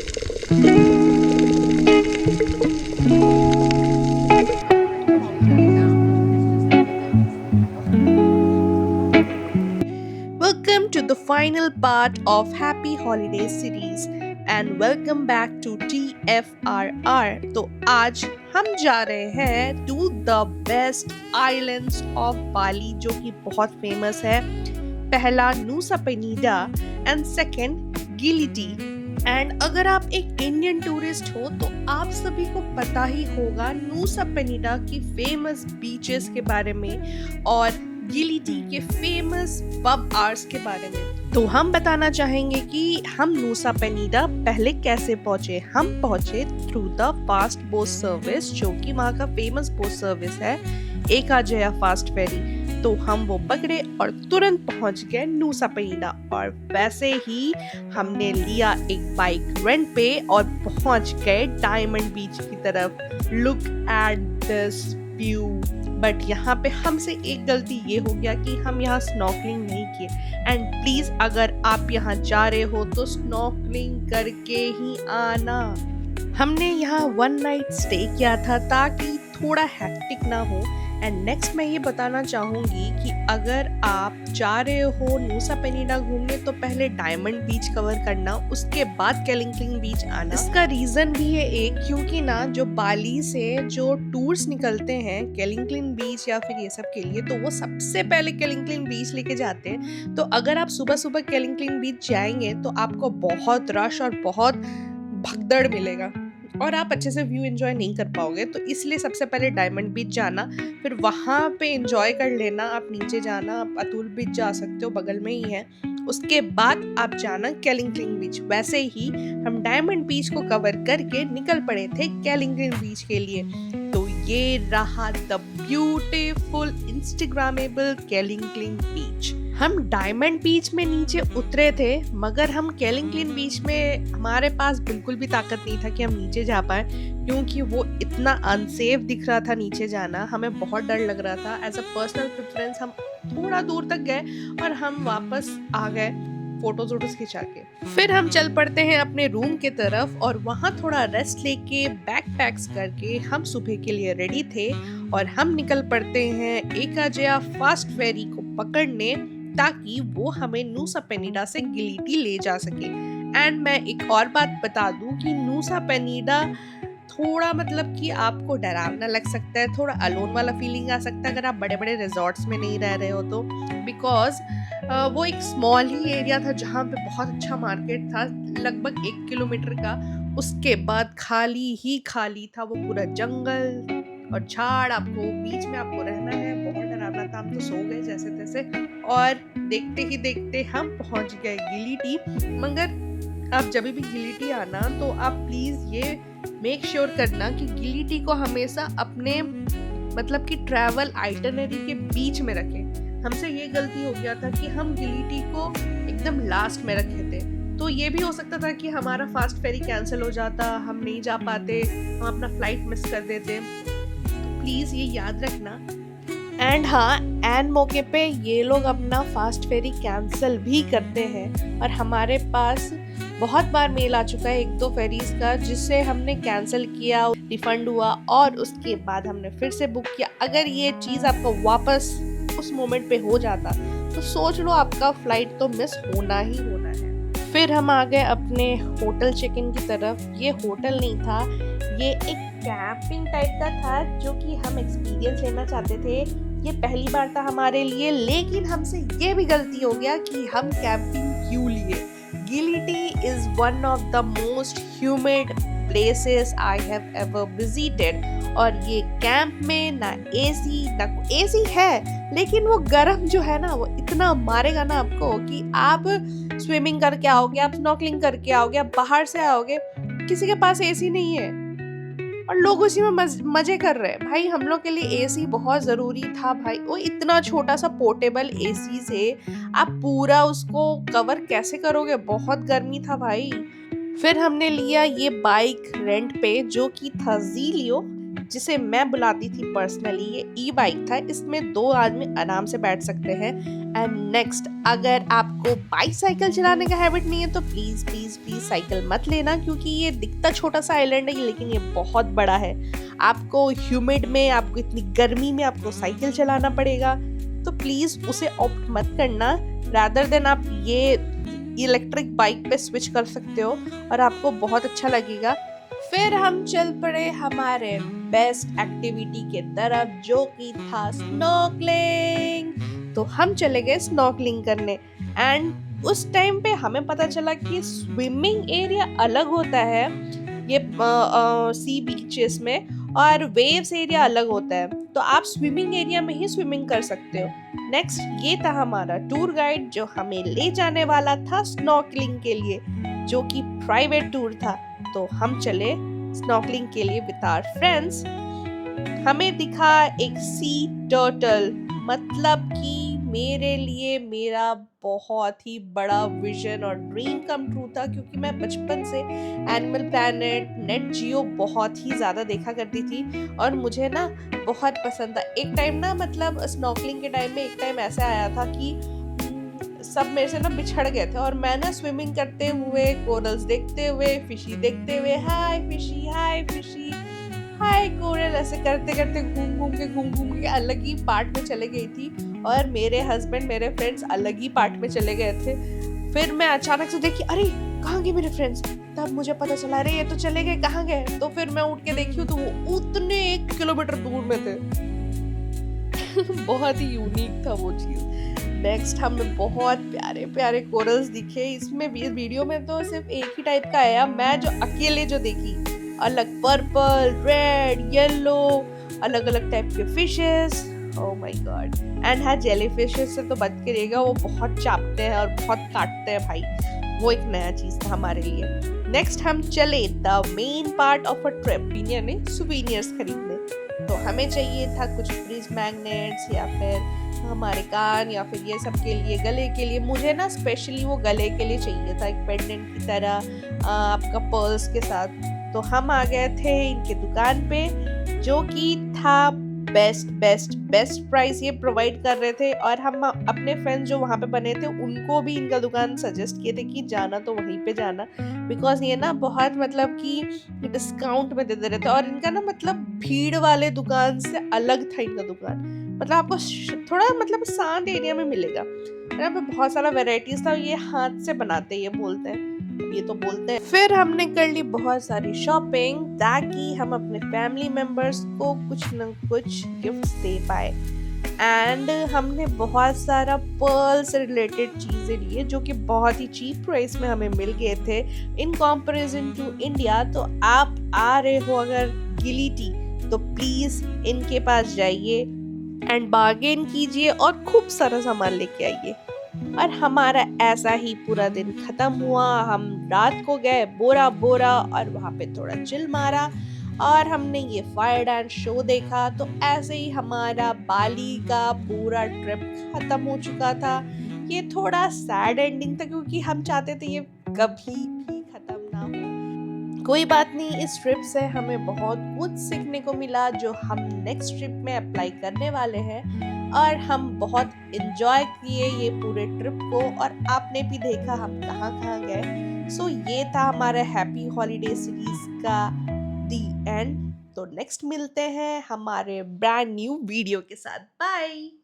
Welcome to the final part of Happy Holiday series and welcome back to TFRR. तो आज हम जा रहे हैं to the best islands of Bali जो कि बहुत फेमस है. पहला Nusa Penida and second Gili T. And अगर आप एक इंडियन टूरिस्ट हो तो आप सभी को पता ही होगा नूसा पेनिडा की फेमस बीचेस के बारे में और गिलिटी के फेमस पब आर्ट्स के बारे में. तो हम बताना चाहेंगे कि हम नूसा पेनिडा पहले कैसे पहुंचे. हम पहुंचे through the fast boat service जो कि वहाँ का फेमस बोट सर्विस है, एका जया फास्ट फेरी. तो हम वो पकड़े और तुरंत पहुंच गए नूसा पेनिडा. और वैसे ही हमने लिया एक बाइक रेंट पे और पहुंच गए डायमंड बीच की तरफ. Look at this view. But यहाँ पे हमसे एक गलती ये हो गया कि हम यहाँ स्नॉर्कलिंग नहीं किए. एंड प्लीज अगर आप यहाँ जा रहे हो तो स्नॉर्कलिंग करके ही आना. हमने यहाँ 1 नाइट स्टे किया था ताकि थोड़ा हैक्टिक ना हो. एंड नेक्स्ट मैं ये बताना चाहूँगी कि अगर आप जा रहे हो नूसा पेनिडा घूमने तो पहले डायमंड बीच कवर करना, उसके बाद केलिंगक्लिंग बीच आना. इसका रीज़न भी है एक, क्योंकि ना जो बाली से जो टूर्स निकलते हैं केलिंगक्लिंग बीच या फिर ये सब के लिए, तो वो सबसे पहले केलिंगक्लिंग बीच लेके जाते हैं. तो अगर आप सुबह सुबह केलिंगक्लिंग बीच जाएंगे तो आपको बहुत रश और बहुत भगदड़ मिलेगा और आप अच्छे से व्यू एंजॉय नहीं कर पाओगे. तो इसलिए सबसे पहले डायमंड बीच जाना, फिर वहाँ पे एंजॉय कर लेना. आप नीचे जाना, आप अतुल बीच जा सकते हो, बगल में ही है. उसके बाद आप जाना केलिंगक्लिंग बीच. वैसे ही हम डायमंड बीच को कवर करके निकल पड़े थे केलिंगक्लिंग बीच के लिए. तो ये रहा द ब्यूटीफुल इंस्टाग्रामेबल केलिंगक्लिंग बीच. हम डायमंड बीच में नीचे उतरे थे मगर हम केलिंगक्लिंग बीच में हमारे पास बिल्कुल भी ताकत नहीं था कि हम नीचे जा पाए, क्योंकि वो इतना अनसेफ दिख रहा था नीचे जाना. हमें बहुत डर लग रहा था. एज अ पर्सनल प्रेफरेंस हम थोड़ा दूर तक गए और हम वापस आ गए फोटोज वोटोज खिंचा के. फिर हम चल पड़ते हैं अपने रूम के तरफ और वहाँ थोड़ा रेस्ट लेके बैकपैक्स करके हम सुबह के लिए रेडी थे और हम निकल पड़ते हैं एका जया फास्ट फेरी को पकड़ने ताकि वो हमें नूसा पेनिडा से गिलिटी ले जा सके. एंड मैं एक और बात बता दूं कि नूसा पेनिडा थोड़ा मतलब कि आपको डरावना लग सकता है, थोड़ा अलोन वाला फीलिंग आ सकता है अगर आप बड़े बड़े रिजॉर्ट्स में नहीं रह रहे हो तो. बिकॉज वो एक स्मॉल ही एरिया था जहाँ पे बहुत अच्छा मार्केट था, लगभग 1 किलोमीटर का. उसके बाद खाली ही खाली था, वो पूरा जंगल और झाड़. आपको बीच में आपको रहना है. बहुत डरावना था. हम तो सो गए जैसे तैसे और देखते ही देखते हम पहुंच गए गिलिटी. मगर आप जब भी गिलिटी आना तो आप प्लीज ये मेक श्योर करना कि गिलिटी को हमेशा अपने मतलब कि ट्रैवल आइटनरी के बीच में रखें. हमसे ये गलती हो गया था कि हम गिलिटी को एकदम लास्ट में रखे थे. तो ये भी हो सकता था कि हमारा फास्ट फेरी कैंसिल हो जाता, हम नहीं जा पाते, हम अपना फ्लाइट मिस कर देते. प्लीज़ ये याद रखना. एंड हाँ, एन मौके पे ये लोग अपना फास्ट फेरी कैंसिल भी करते हैं और हमारे पास बहुत बार मेल आ चुका है 1-2 फेरीज का जिससे हमने कैंसिल किया, रिफंड हुआ और उसके बाद हमने फिर से बुक किया. अगर ये चीज़ आपको वापस उस मोमेंट पे हो जाता तो सोच लो आपका फ्लाइट तो मिस होना ही होना है. फिर हम आ गए अपने होटल चेक इन की तरफ. ये होटल नहीं था, ये एक कैंपिंग टाइप का था जो कि हम एक्सपीरियंस लेना चाहते थे. ये पहली बार था हमारे लिए, लेकिन हमसे ये भी गलती हो गया कि हम कैंपिंग क्यों लिए. Gili T is one of the most humid places I have ever visited. और ये कैंप में ना एसी है, लेकिन वो गर्म जो है ना वो इतना मारेगा ना आपको कि आप स्विमिंग करके आओगे, आप स्नॉर्कलिंग करके आओगे, आप बाहर से आओगे, किसी के पास एसी नहीं है और लोग उसी में मजे कर रहे हैं. भाई हम लोग के लिए एसी बहुत जरूरी था भाई. वो इतना छोटा सा पोर्टेबल एसी से आप पूरा उसको कवर कैसे करोगे, बहुत गर्मी था भाई. फिर हमने लिया ये बाइक रेंट पे जो कि था ज़ीलियो जिसे मैं बुलाती थी पर्सनली। ये ई बाइक था, इसमें 2 आदमी आराम से बैठ सकते हैं। एंड नेक्स्ट, अगर आपको बाइसाइकिल चलाने का हैबिट नहीं है तो प्लीज प्लीज प्लीज साइकिल मत लेना, क्योंकि ये दिखता छोटा सा आइलैंड है लेकिन ये बहुत बड़ा है। आपको ह्यूमिड में, आपको इतनी गर्मी में आपको साइकिल चलाना पड़ेगा, तो प्लीज उसे ऑप्ट मत करना। रादर देन आप ये इलेक्ट्रिक बाइक पे स्विच कर सकते हो और आपको बहुत अच्छा लगेगा। फिर हम चल पड़े हमारे बेस्ट एक्टिविटी के तरफ, जो कि था स्नॉर्कलिंग। तो हम चले गए स्नॉर्कलिंग करने। एंड उस टाइम पे हमें पता चला कि स्विमिंग एरिया अलग होता है ये सी बीचेस में, और वेव्स एरिया अलग होता है। तो आप स्विमिंग एरिया में ही स्विमिंग कर सकते हो। नेक्स्ट, ये था हमारा टूर गाइड जो हमें ले जाने वाला था स्नॉर्कलिंग के लिए, जो कि प्राइवेट टूर था। तो हम चले स्नॉर्कलिंग के लिए विद आवर फ्रेंड्स। हमें दिखा एक सी टर्टल, मतलब कि मेरे लिए मेरा बहुत ही बड़ा विजन और ड्रीम कम ट्रू था, क्योंकि मैं बचपन से एनिमल प्लैनेट, नेट जियो बहुत ही ज़्यादा देखा करती थी और मुझे ना बहुत पसंद था। एक टाइम ना, मतलब स्नॉर्कलिंग के टाइम में एक टाइम ऐसा आया था कि सब मेरे से ना बिछड़ गए थे और मैं ना स्विमिंग करते हुए, कोरल्स देखते हुए, फिशी देखते हुए, हाय फिशी, हाय फिशी, हाय कोरल, ऐसे करते करते घूम घूम के अलग ही पार्ट में चले गई थी और मेरे हस्बैंड, मेरे फ्रेंड्स अलग ही पार्ट में चले गए थे। फिर मैं अचानक से देखी, अरे कहाँ गए मेरे फ्रेंड्स? तब मुझे पता चला, अरे ये तो चले गए, कहाँ गए? तो फिर मैं उठ के देखी तो वो उतने 1 किलोमीटर दूर में थे। बहुत ही यूनिक था वो चीज। नेक्स्ट, हमें बहुत प्यारे प्यारे कोरल्स दिखे। इसमें वीडियो में तो सिर्फ एक ही टाइप का आया, मैं जो अकेले जो देखी, अलग पर्पल, रेड, येलो, अलग अलग टाइप के fishes. Oh my God. And हाँ, जेली फिशेस से तो बच के रहेगा, वो बहुत चापते हैं और बहुत काटते हैं भाई। वो एक नया चीज था हमारे लिए। नेक्स्ट, हम चले the main part of a trip, यानी सुवेनियर्स खरीदने। तो हमें चाहिए था कुछ फ्रिज मैग्नेट्स, या फिर हमारे कान, या फिर ये सब के लिए, गले के लिए। मुझे ना स्पेशली वो गले के लिए चाहिए था, एक पेंडेंट की तरह आपका पर्ल्स के साथ। तो हम आ गए थे इनके दुकान पे, जो कि था बेस्ट बेस्ट बेस्ट प्राइस ये प्रोवाइड कर रहे थे। और हम अपने फ्रेंड्स जो वहाँ पे बने थे उनको भी इनका दुकान सजेस्ट किए थे कि जाना तो वहीं पे जाना, बिकॉज ये ना बहुत, मतलब कि डिस्काउंट में दे दे रहे थे। और इनका ना, मतलब भीड़ वाले दुकान से अलग था इनका दुकान, मतलब आपको थोड़ा, मतलब शांत एरिया में मिलेगा। यहाँ पे बहुत सारा वेराइटीज था। ये हाथ से बनाते हैं, ये बोलते हैं, ये तो बोलते हैं। फिर हमने कर ली बहुत सारी शॉपिंग, ताकि हम अपने फैमिली मेंबर्स को कुछ न कुछ गिफ्ट्स दे पाए। एंड हमने बहुत सारा पर्ल से रिलेटेड चीज़ें लिए, जो कि बहुत ही चीप प्राइस में हमें मिल गए थे इन कंपैरिजन टू इंडिया। तो आप आ रहे हो अगर गिलिटी, तो प्लीज़ इनके पास जाइए एंड बार्गेन कीजिए और खूब सारा सामान लेके आइए। और हमारा ऐसा ही पूरा दिन खत्म हुआ। हम रात को गए बोरा बोरा और वहाँ पे थोड़ा चिल मारा और हमने ये फायर डांस शो देखा। तो ऐसे ही हमारा बाली का पूरा ट्रिप खत्म हो चुका था। ये थोड़ा सैड एंडिंग था, क्योंकि हम चाहते थे ये कभी भी खत्म ना हो। कोई बात नहीं, इस ट्रिप से हमें बहुत कुछ सीखने को मिला, जो हम नेक्स्ट ट्रिप में अप्लाई करने वाले हैं। और हम बहुत इंजॉय किए ये पूरे ट्रिप को, और आपने भी देखा हम कहाँ कहाँ गए। सो ये था हमारा हैप्पी हॉलीडे सीरीज का दी एंड। तो नेक्स्ट मिलते हैं हमारे ब्रांड न्यू वीडियो के साथ। बाय।